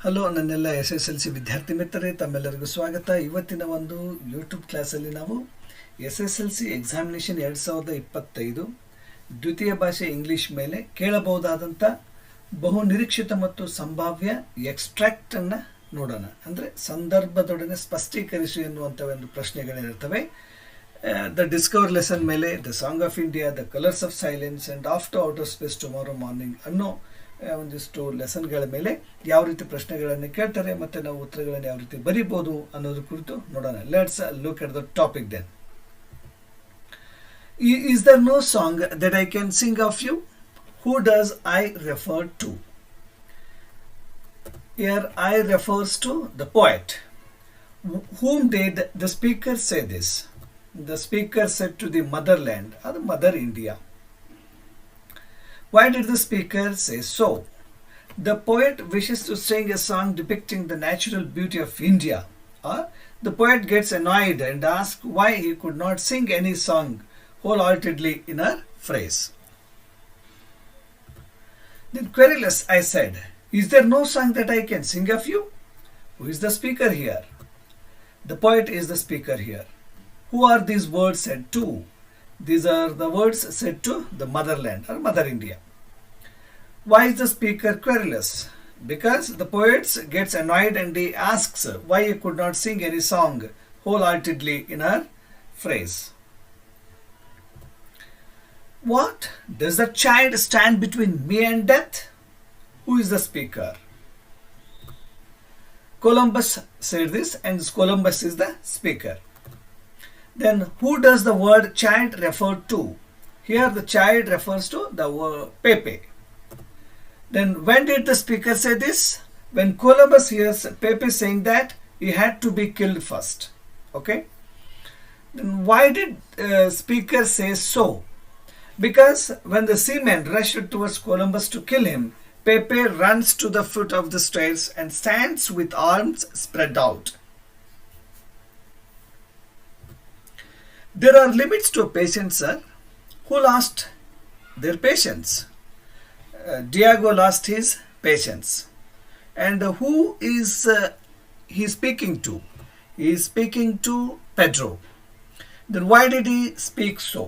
Hello ನನ್ನೆಲ್ಲ SSLC ವಿದ್ಯಾರ್ಥಿ ಮಿತ್ರರೇ, ತಮ್ಮೆಲ್ಲರಿಗೂ ಸ್ವಾಗತ. ಇವತ್ತಿನ ಒಂದು ಯೂಟ್ಯೂಬ್ ಕ್ಲಾಸಲ್ಲಿ ನಾವು SSLC ಎಕ್ಸಾಮಿನೇಷನ್ 2025 ದ್ವಿತೀಯ ಭಾಷೆ ಇಂಗ್ಲಿಷ್ ಮೇಲೆ ಕೇಳಬಹುದಾದಂಥ ಬಹು ನಿರೀಕ್ಷಿತ ಮತ್ತು ಸಂಭಾವ್ಯ ಎಕ್ಸ್ಟ್ರಾಕ್ಟನ್ನು ನೋಡೋಣ. ಅಂದರೆ ಸಂದರ್ಭದೊಡನೆ ಸ್ಪಷ್ಟೀಕರಿಸು ಎನ್ನುವಂಥ ಒಂದು ಪ್ರಶ್ನೆಗಳಿರ್ತವೆ. ದ ಡಿಸ್ಕವರ್ ಲೆಸನ್ ಮೇಲೆ, the song of India, the colours of silence and after outer space tomorrow morning ಅನ್ನೋ ಒಂದಿಷ್ಟು ಲೆಸನ್ಗಳ ಮೇಲೆ ಯಾವ ರೀತಿ ಪ್ರಶ್ನೆಗಳನ್ನು ಕೇಳ್ತಾರೆ ಮತ್ತು ನಾವು ಉತ್ತರಗಳನ್ನು ಯಾವ ರೀತಿ ಬರೀಬೋದು ಅನ್ನೋದ್ರ ಕುರಿತು ನೋಡೋಣ. Let's look at the topic then. Is there no song that I can sing of you? Who does I refer to? Here I refers to the poet. Whom did the speaker say this? The speaker said to the motherland or the mother India. Why did the speaker say so? The poet wishes to sing a song depicting the natural beauty of India. Or the poet gets annoyed and asks why he could not sing any song wholeheartedly in a phrase. Then querulous I said, is there no song that I can sing of you? Who is the speaker here? The poet is the speaker here. Who are these words said to? These are the words said to the motherland or Mother India. Why is the speaker querulous? Because the poet gets annoyed and he asks why he could not sing any song wholeheartedly in her phrase. What? Does the child stand between me and death? Who is the speaker? Columbus said this, and Columbus is the speaker. Then who does the word child refer to? Here the child refers to the word Pepe. Then when did the speaker say this? When Columbus hears Pepe saying that, he had to be killed first. Okay? Then why did speaker say so? Because when the seamen rushed towards Columbus to kill him, Pepe runs to the foot of the stairs and stands with arms spread out. There are limits to patience, sir. Who lost their patience? Diego lost his patience. And who is he speaking to? He is speaking to Pedro. Then why did he speak so?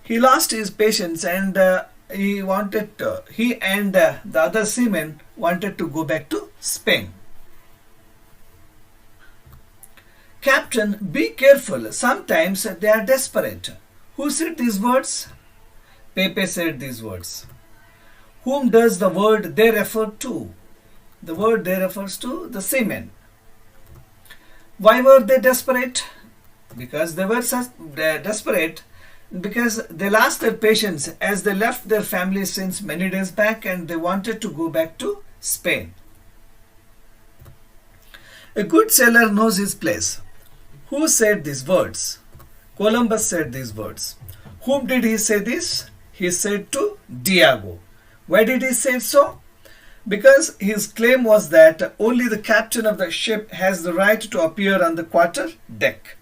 He lost his patience and he and the other seamen wanted to go back to Spain. Captain, be careful. Sometimes they are desperate. Who said these words? Pepe said these words. Whom does the word they refer to? The word they refers to the seamen. Why were they desperate? Because they were desperate because they lost their patience as they left their families since many days back and they wanted to go back to Spain. A good sailor knows his place. Who said these words? Columbus said these words. Whom did he say this? He said to Diego. Why did he say so? Because his claim was that only the captain of the ship has the right to appear on the quarter deck.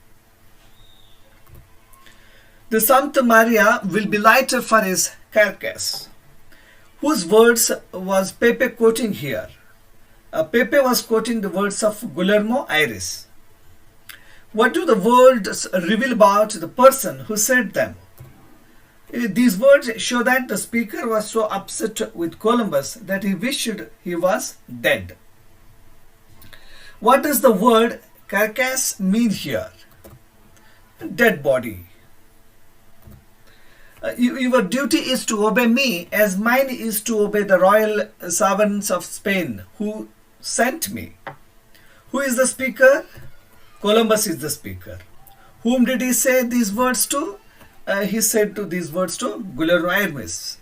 The Santa Maria will be lighter for his carcass. Whose words was Pepe quoting here? Pepe was quoting the words of Guillermo Iris. What do the words reveal about the person who said them? These words show that the speaker was so upset with Columbus that he wished he was dead. What does the word carcass mean here? Dead body. Your duty is to obey me as mine is to obey the royal sovereigns of Spain who sent me. Who is the speaker? Columbus is the speaker. Whom did he say these words to? He said these words to Guillermo Iris.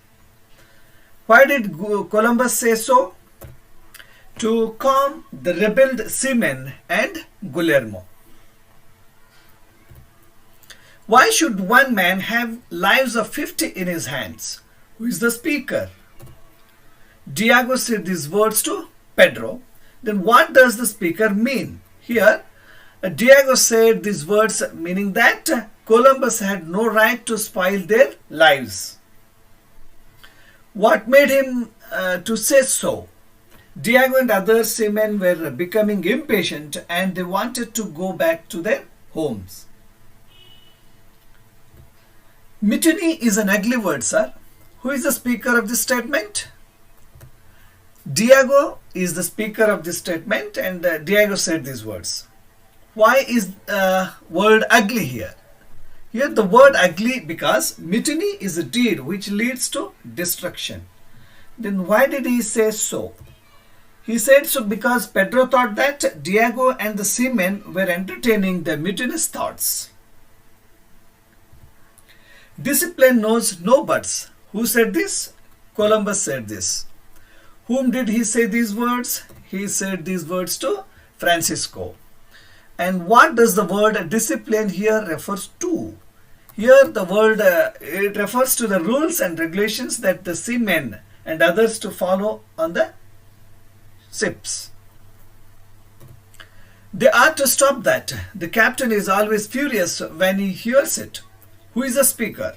Why did Columbus say so? To calm the rebelled seamen and Guillermo. Why should one man have lives of 50 in his hands? Who is the speaker? Diego said these words to Pedro. Then what does the speaker mean? Here, Diego said these words meaning that Columbus had no right to spoil their lives. What made him to say so? Diego and other seamen were becoming impatient and they wanted to go back to their homes. Mutiny is an ugly word, sir. Who is the speaker of this statement? Diego is the speaker of this statement, and Diego said these words. Why is word ugly here? Here the word ugly because mutiny is a deed which leads to destruction. Then why did he say so? He said so because Pedro thought that Diego and the seamen were entertaining their mutinous thoughts. Discipline knows no buts. Who said this? Columbus said this. Whom did he say these words? He said these words to Francisco. And what does the word discipline here refers to? Here the word it refers to the rules and regulations that the seamen and others to follow on the ships. They are to stop that. The captain is always furious when he hears it. Who is the speaker?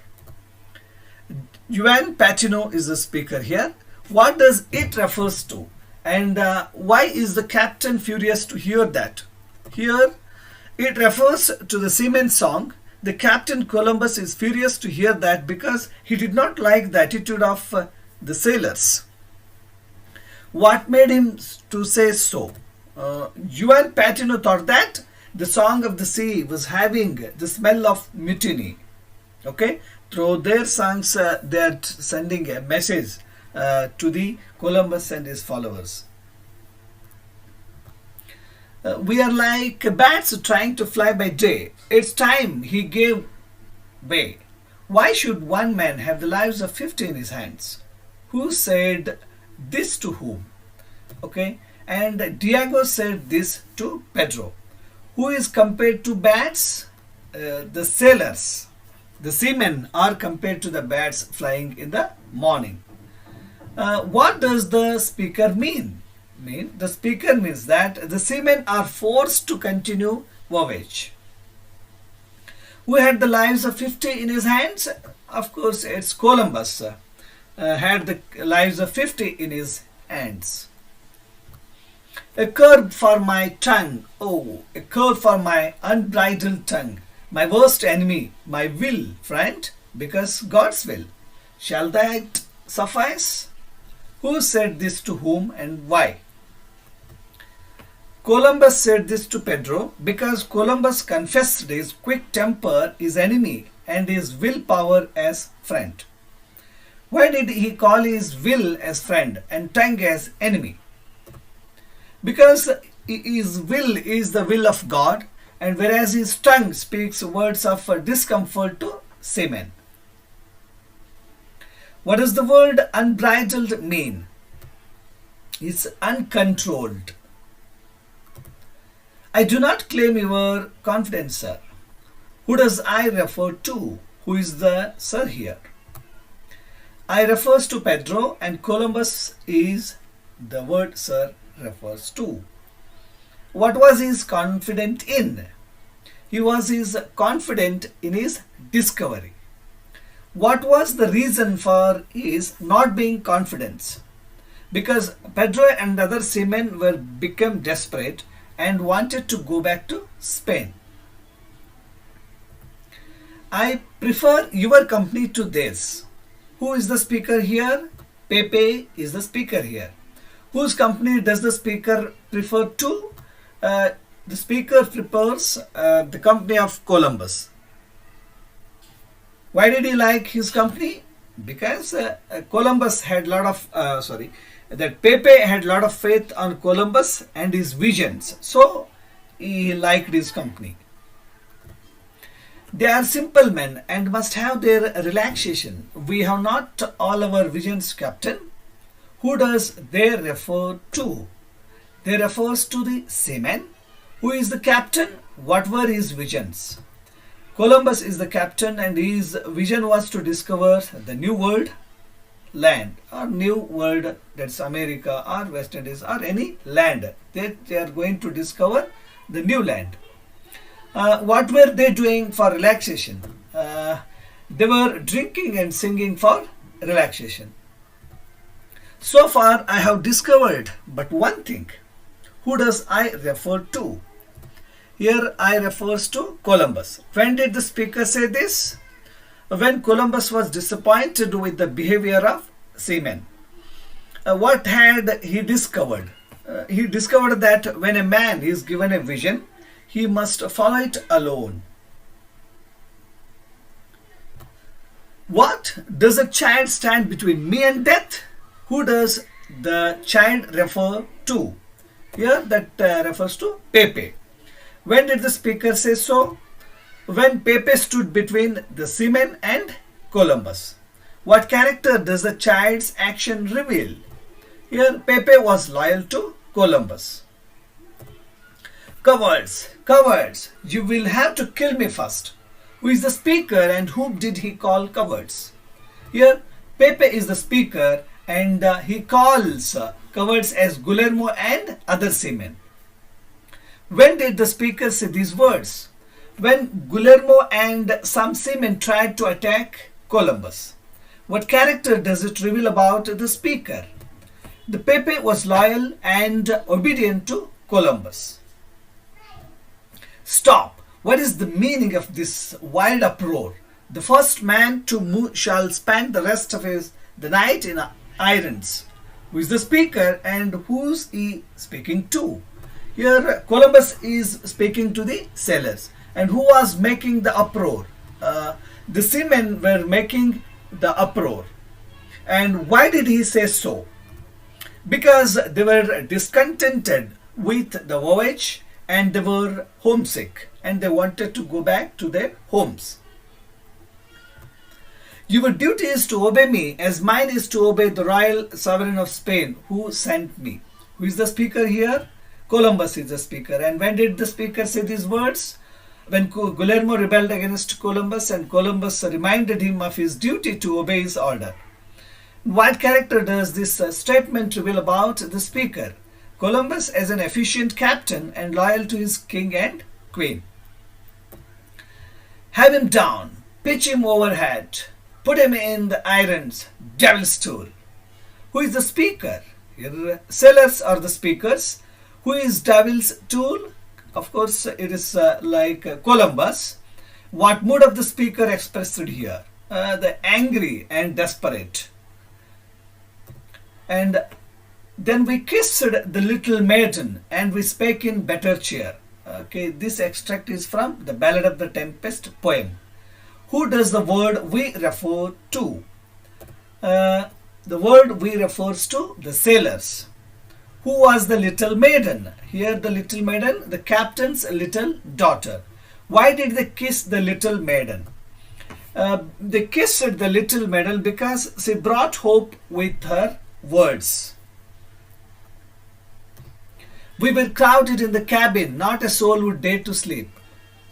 Juan Patino is the speaker here. What does it refers to? And why is the captain furious to hear that? Here it refers to the seaman's song. The captain Columbus is furious to hear that because he did not like the attitude of the sailors. What made him to say so? Juan Patino thought that the song of the sea was having the smell of mutiny. Okay, through their songs they are sending a message to the Columbus and his followers. We are like bats trying to fly by day. It's time he gave way. Why should one man have the lives of 50 in his hands? Who said this to whom? Okay, and Diego said this to Pedro. Who is compared to bats? The sailors. The seamen are compared to the bats flying in the morning. What does the speaker mean? The speaker means that the seamen are forced to continue voyage. Who had the lives of 50 in his hands? Of course, it's Columbus had the lives of 50 in his hands. A curb for my tongue, oh, a curb for my unbridled tongue, my worst enemy, my will, friend, because God's will. Shall that suffice? Who said this to whom and why? Columbus said this to Pedro because Columbus confessed his quick temper his enemy and his willpower as friend. Why did he call his will as friend and tongue as enemy? Because his will is the will of God, and whereas his tongue speaks words of discomfort to seamen. What does the word unbridled mean? It's uncontrolled. I do not claim your confidence, sir. Who does I refer to? Who is the sir here? I refers to Pedro and Columbus is the word sir refers to. What was he confident in? He was confident in his discovery. What was the reason for his not being confident? Because Pedro and other seamen were become desperate and wanted to go back to Spain. I prefer your company to theirs. Who is the speaker here? Pepe is the speaker here. Whose company does the speaker prefer to? The speaker prefers the company of Columbus. Why did he like his company? Because Columbus had that Pepe had lot of faith on Columbus and his visions. So he liked his company. They are simple men and must have their relaxation. We have not all our visions, Captain. Who does they refer to? They refers to the seaman. Who is the captain? What were his visions? Columbus is the captain and his vision was to discover the new world land or new world, that's America or West Indies or any land. They are going to discover the new land. What were they doing for relaxation? They were drinking and singing for relaxation. So far I have discovered but one thing. Who does I refer to? Here I refers to Columbus. When did the speaker say this? When Columbus was disappointed with the behavior of seamen. What had he discovered? He discovered that when a man is given a vision, he must follow it alone. What? Does a child stand between me and death? Who does the child refer to? Here that refers to Pepe. When did the speaker say so? When Pepe stood between the seamen and Columbus. What character does the child's action reveal? Here Pepe was loyal to Columbus. Cowards, cowards, you will have to kill me first. Who is the speaker and whom did he call cowards? Here Pepe is the speaker and he calls cowards as Guillermo and other seamen. When did the speaker say these words? When Guillermo and some seamen tried to attack Columbus. What character does it reveal about the speaker? The Pepe was loyal and obedient to Columbus. Stop! What is the meaning of this wild uproar? The first man to move shall spend the rest of the night in irons. Who is the speaker and who's he speaking to? Here Columbus is speaking to the sailors. And who was making the uproar? The seamen were making the uproar. And why did he say so? Because they were discontented with the voyage and they were homesick and they wanted to go back to their homes. Your duty is to obey me as mine is to obey the royal sovereign of Spain who sent me. Who is the speaker here? Columbus is the speaker. And when did the speaker say these words? When Guillermo rebelled against Columbus and Columbus reminded him of his duty to obey his order. What character does this statement reveal about the speaker? Columbus as an efficient captain and loyal to his king and queen. Have him down, pitch him overhead, put him in the irons, devil's tool. Who is the speaker? Here, sailors are the speakers. Who is devil's tool? Of course, it is like Columbus. What mood of the speaker expressed here? The angry and desperate. And then we kissed the little maiden and we spake in better cheer. Okay, this extract is from the Ballad of the Tempest poem. Who does the word we refer to? The word we refers to the sailors. Who was the little maiden? Here the little maiden, the captain's little daughter. Why did they kiss the little maiden? They kissed the little maiden because she brought hope with her words. We were crowded in the cabin, not a soul would dare to sleep.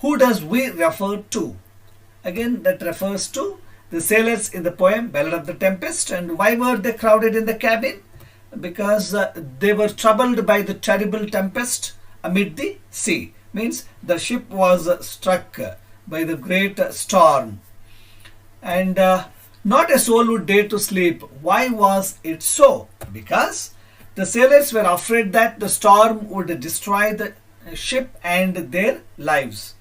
Who does we refer to? Again, that refers to the sailors in the poem Ballad of the Tempest. And why were they crowded in the cabin? Because they were troubled by the terrible tempest amid the sea. Means the ship was struck by the great storm. And not a soul would dare to sleep. Why was it so? Because the sailors were afraid that the storm would destroy the ship and their lives.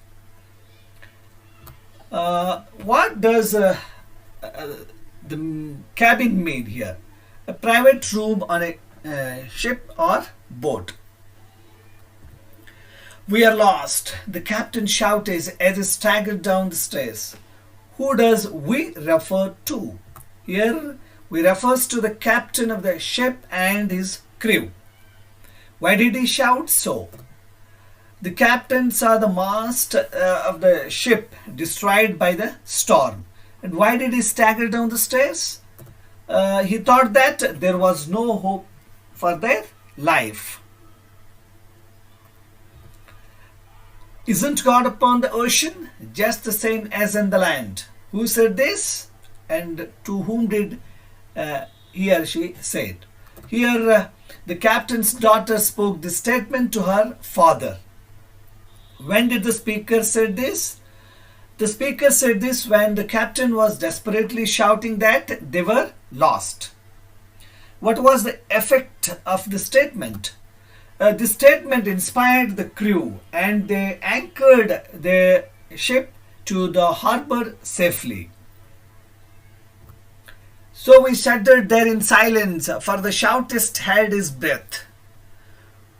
What does the cabin mean here? A private room on a ship or boat. We are lost, the captain shouted as he staggered down the stairs. Who does we refer to? Here we refers to the captain of the ship and his crew. Why did he shout so? The captain saw the mast of the ship destroyed by the storm. And why did he stagger down the stairs? He thought that there was no hope for their life. Isn't God upon the ocean just the same as in the land? Who said this? And to whom did he or she say it? Here the captain's daughter spoke this statement to her father. When did the speaker say this? The speaker said this when the captain was desperately shouting that they were lost. What was the effect of the statement? The statement inspired the crew and they anchored their ship to the harbor safely. So we shuddered there in silence, for the shoutist held his breath.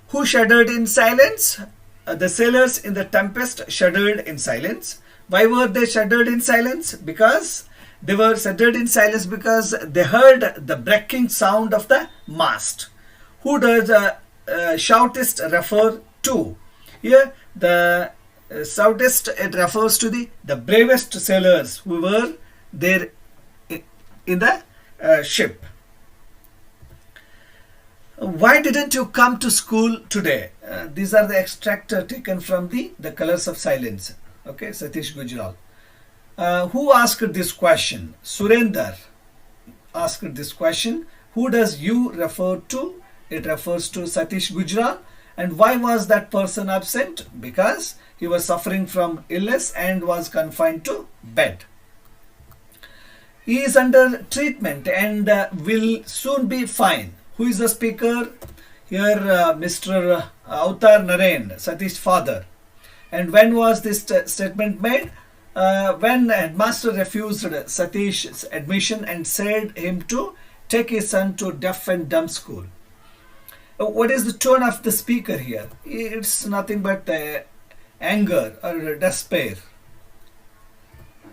Who shuddered in silence? The sailors in the tempest shuddered in silence. Why were they shuddered in silence? Because they were shuddered in silence because they heard the breaking sound of the mast. Who does shoutist refer to? Here, the shoutist, it refers to the bravest sailors who were there in the ship. Why didn't you come to school today? These are the extract taken from the Colors of Silence. Okay, Satish Gujral. Who asked this question? Surender asked this question. Who does you refer to? It refers to Satish Gujral. And why was that person absent? Because he was suffering from illness and was confined to bed. He is under treatment and will soon be fine. Who is the speaker? Here, Mr. Avtar Naren, Satish's father. And when was this statement made? When headmaster refused Satish's admission and said him to take his son to deaf and dumb school. What is the tone of the speaker here? It's nothing but anger or despair.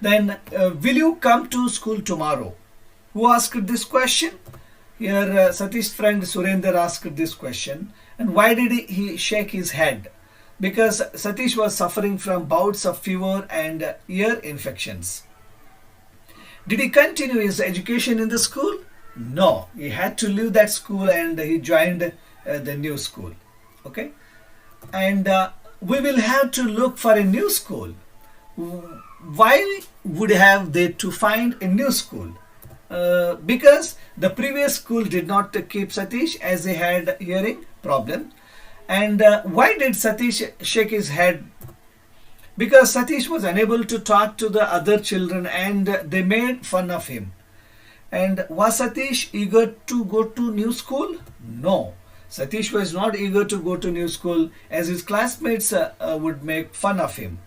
Then, will you come to school tomorrow? Who asked this question? Here, Satish's friend Surender asked this question. And why did he shake his head? Because Satish was suffering from bouts of fever and ear infections. Did he continue his education in the school? No, he had to leave that school and he joined the new school. Okay, and we will have to look for a new school. Why would have they to find a new school? Because the previous school did not keep Satish as he had hearing problem. And why did Satish shake his head? Because Satish was unable to talk to the other children and they made fun of him. And was Satish eager to go to new school? No. Satish was not eager to go to new school as his classmates would make fun of him.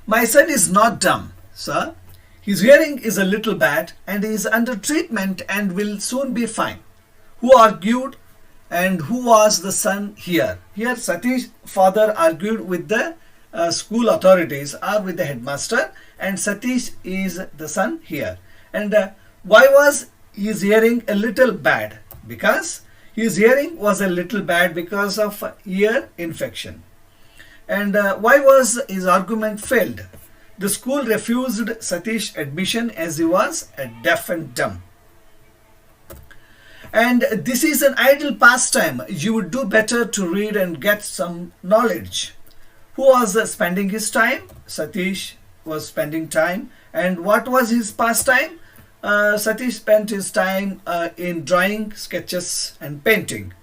My son is not dumb, sir. His hearing is a little bad and he is under treatment and will soon be fine. Who argued and who was the son here? Here Satish's father argued with the school authorities or with the headmaster, and Satish is the son here. And why was his hearing a little bad? Because his hearing was a little bad because of ear infection. And why was his argument failed? The school refused Satish admission as he was deaf and dumb. And this is an idle pastime. You would do better to read and get some knowledge. Who was spending his time? Satish was spending time. And what was his pastime? Satish spent his time in drawing, sketches and painting.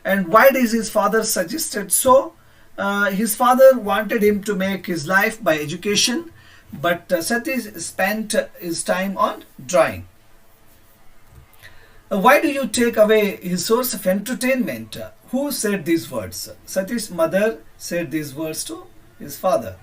And why did his father suggested so? His father wanted him to make his life by education, but Satish spent his time on drawing. Why do you take away his source of entertainment? Who said these words? Satish's mother said these words to his father.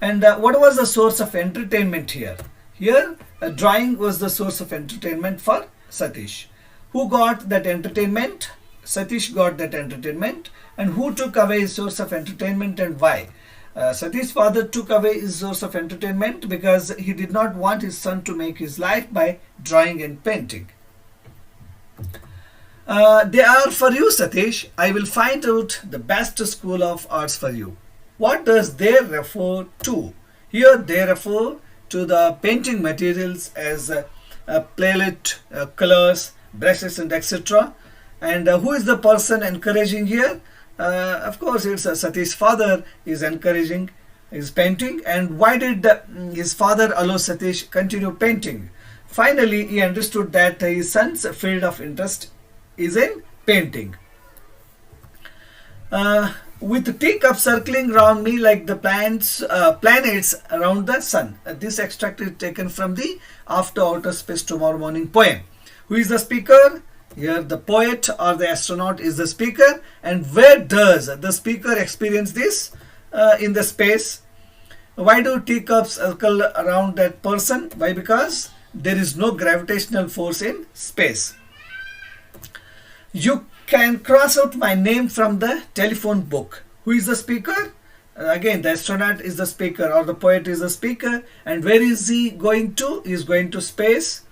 And what was the source of entertainment here? Here, drawing was the source of entertainment for Satish. Who got that entertainment? Satish got that entertainment. And who took away his source of entertainment and why? Satish's father took away his source of entertainment because he did not want his son to make his life by drawing and painting. They are for you, Satish. I will find out the best school of arts for you. What does they refer to? Here they refer to the painting materials as palette, colors, brushes and etc. And who is the person encouraging here? Of course, it's Satish's father is encouraging his painting. And why did his father allow Satish continue painting? Finally, he understood that his son's field of interest is in painting. With teacups circling around me like the planets around the sun. This extract is taken from the After Outer Space Tomorrow Morning poem. Who is the speaker? Here the poet or the astronaut is the speaker. And where does the speaker experience this? In the space. Why do teacups circle around that person? Why? Because there is no gravitational force in space. You can cross out my name from the telephone book. Who is the speaker? Again, the astronaut is the speaker or the poet is the speaker. And where is he going to? He is going to space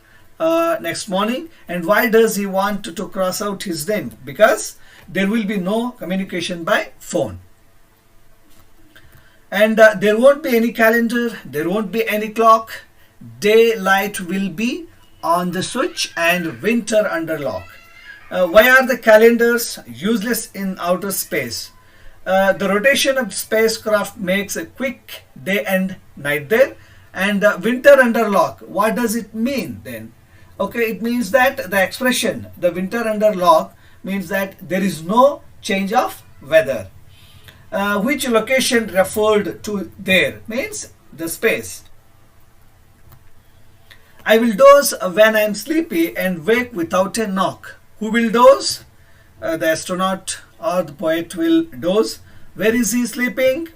next morning. And why does he want to cross out his name? Because there will be no communication by phone. And there won't be any calendar, there won't be any clock. Daylight will be on the switch and winter under lock. Why are the calendars useless in outer space? The rotation of spacecraft makes a quick day and night there. And winter under lock, what does it mean then? Okay, it means that the expression, the winter under lock, means that there is no change of weather. Which location referred to there? Means the space. I will doze when I am sleepy and wake without a knock. Who will doze? The astronaut or the poet will doze. Where is he sleeping?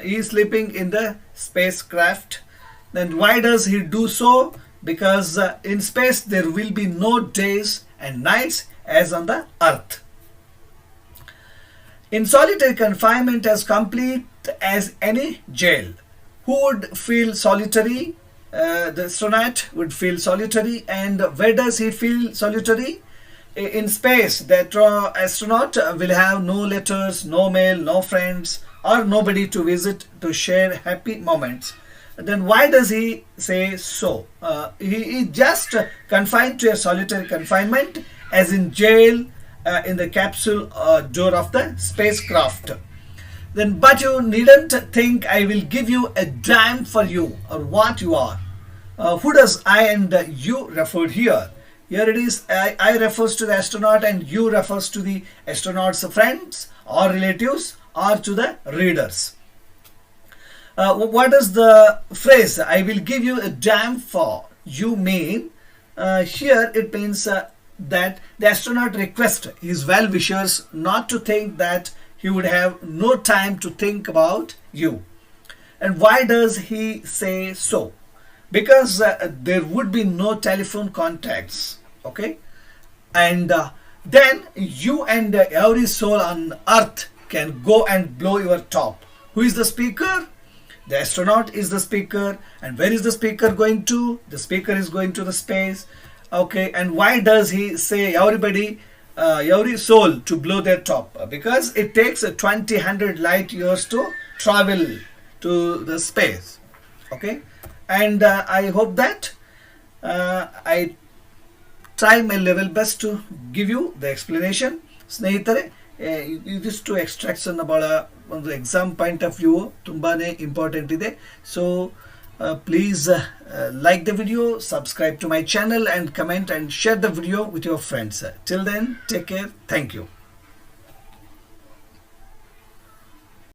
He is sleeping in the spacecraft. Then why does he do so? Because in space there will be no days and nights as on the earth. In solitary confinement as complete as any jail. Who would feel solitary? The astronaut would feel solitary. And where does he feel solitary? In space, the astronaut will have no letters, no mail, no friends, or nobody to visit to share happy moments. Then why does he say so? He is just confined to a solitary confinement as in jail in the capsule door of the spacecraft. Then, but you needn't think I will give you a dime for you or what you are. Who does I and you referred here? Here it is, I refers to the astronaut and you refers to the astronaut's friends or relatives or to the readers. What does the phrase I will give you a dime for you mean? Here it means that the astronaut requests his well-wishers not to think that he would have no time to think about you. And why does he say so? Because there would be no telephone contacts. Okay, and then you and every soul on earth can go and blow your top. Who is the speaker? The astronaut is the speaker. And where is the speaker going to? The speaker is going to the space. Okay, and why does he say everybody, every soul to blow their top? Because it takes 2,000 light years to travel to the space. Okay, and I hope that I try my level best to give you the explanation. ಸ್ನೇಹಿತರೆ, ಇದಿಷ್ಟು extraction ಭಾಳ ಒಂದು exam point of view ತುಂಬಾ important ಇದೆ. So please like the video, subscribe to my channel and comment and share the video with your friends. Till then, take care. Thank you.